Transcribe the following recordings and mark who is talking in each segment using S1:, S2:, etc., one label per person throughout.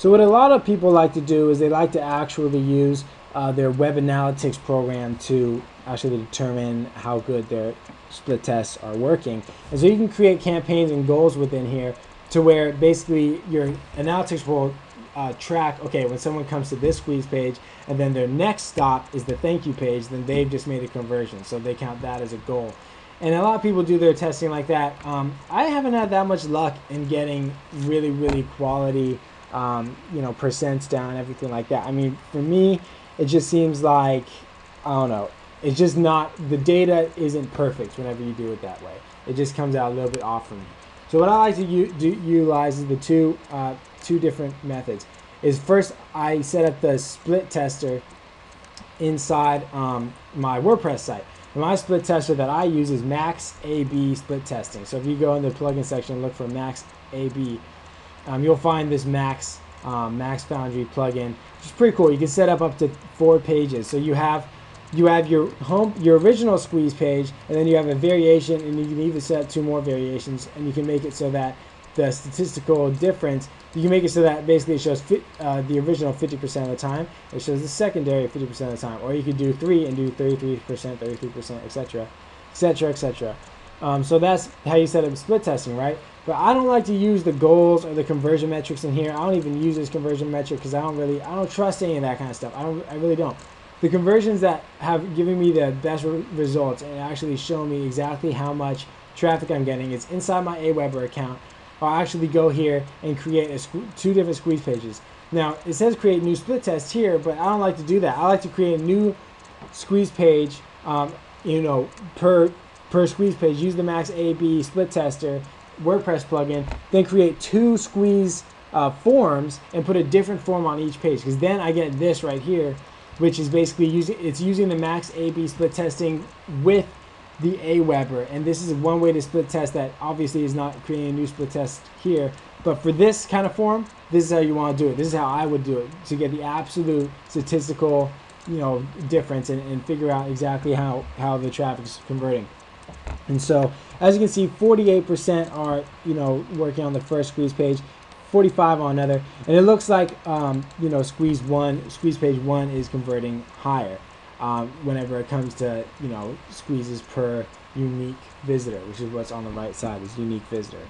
S1: So what a lot of people like to do is they like to actually use their web analytics program to actually determine how good their split tests are working. And so you can create campaigns and goals within here to where basically your analytics will track, okay, when someone comes to this squeeze page and then their next stop is the thank you page, then they've just made a conversion. So they count that as a goal. And a lot of people do their testing like that. I haven't had that much luck in getting really, really quality, percents down, everything like that. I mean, for me, it just seems like, I don't know, it's just not, the data isn't perfect whenever you do it that way. It just comes out a little bit off for me. So what I like to utilize is the two different methods. Is first I set up the split tester inside my WordPress site. And my split tester that I use is Max AB split testing. So if you go in the plugin section and look for Max AB, you'll find this Max Foundry plugin, which is pretty cool. You can set up to 4 pages. So you have your original squeeze page, and then you have a variation, and you can even set 2 more variations, and you can make it so that the statistical difference, you can make it so that basically it shows the original 50% of the time, it shows the secondary 50% of the time, or you could do 3 and do 33%, 33%, etc., etc., etc. So that's how you set up split testing, right? But I don't like to use the goals or the conversion metrics in here. I don't even use this conversion metric because I don't trust any of that kind of stuff. I really don't. The conversions that have given me the best results and actually show me exactly how much traffic I'm getting is inside my Aweber account. I'll actually go here and create 2 different squeeze pages. Now, it says create new split test here, but I don't like to do that. I like to create a new squeeze page, per squeeze page. Use the Max AB split tester WordPress plugin, then create 2 squeeze forms and put a different form on each page, because then I get this right here, which is basically using the Max AB split testing with the Aweber, and this is one way to split test that obviously is not creating a new split test here, but for this kind of form, this is how you want to do it. This is how I would do it to get the absolute statistical difference and figure out exactly how the traffic is converting. And so as you can see, 48% are working on the first squeeze page, 45 on another, and it looks like squeeze page 1 is converting higher whenever it comes to squeezes per unique visitor, which is what's on the right side, is unique visitor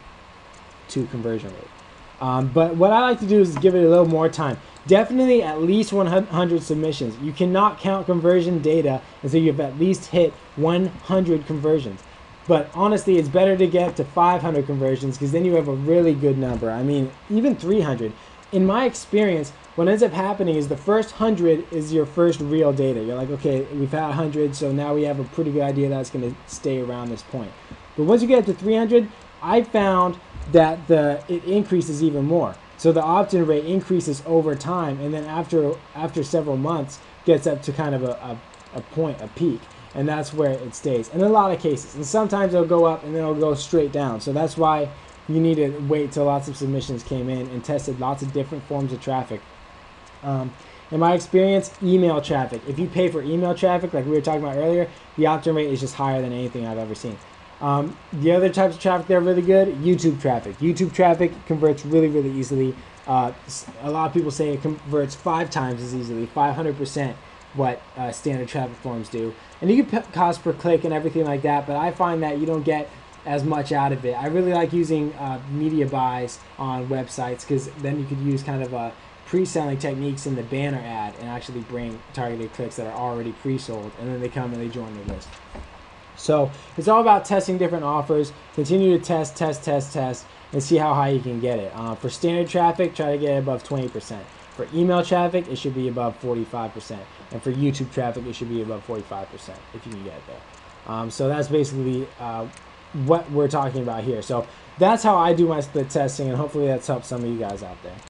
S1: to conversion rate. But what I like to do is give it a little more time. Definitely at least 100 submissions. You cannot count conversion data until you've at least hit 100 conversions. But honestly, it's better to get to 500 conversions, because then you have a really good number. I mean, even 300. In my experience, what ends up happening is the first 100 is your first real data. You're like, okay, we've had 100, so now we have a pretty good idea that's going to stay around this point. But once you get up to 300, I found that it increases even more. So the opt-in rate increases over time, and then after several months, gets up to kind of a point, a peak. And that's where it stays in a lot of cases. And sometimes it'll go up and then it'll go straight down. So that's why you need to wait till lots of submissions came in and tested lots of different forms of traffic. In my experience, email traffic. If you pay for email traffic, like we were talking about earlier, the opt-in rate is just higher than anything I've ever seen. The other types of traffic that are really good, YouTube traffic. YouTube traffic converts really, really easily. A lot of people say it converts 5 times as easily, 500%. What standard traffic forms do. And you can cost per click and everything like that, but I find that you don't get as much out of it. I really like using media buys on websites, because then you could use kind of pre-selling techniques in the banner ad and actually bring targeted clicks that are already pre-sold, and then they come and they join the list. So it's all about testing different offers. Continue to test, and see how high you can get it. For standard traffic, try to get it above 20%. For email traffic, it should be above 45%. And for YouTube traffic, it should be above 45% if you can get it there. So that's basically what we're talking about here. So that's how I do my split testing, and hopefully that's helped some of you guys out there.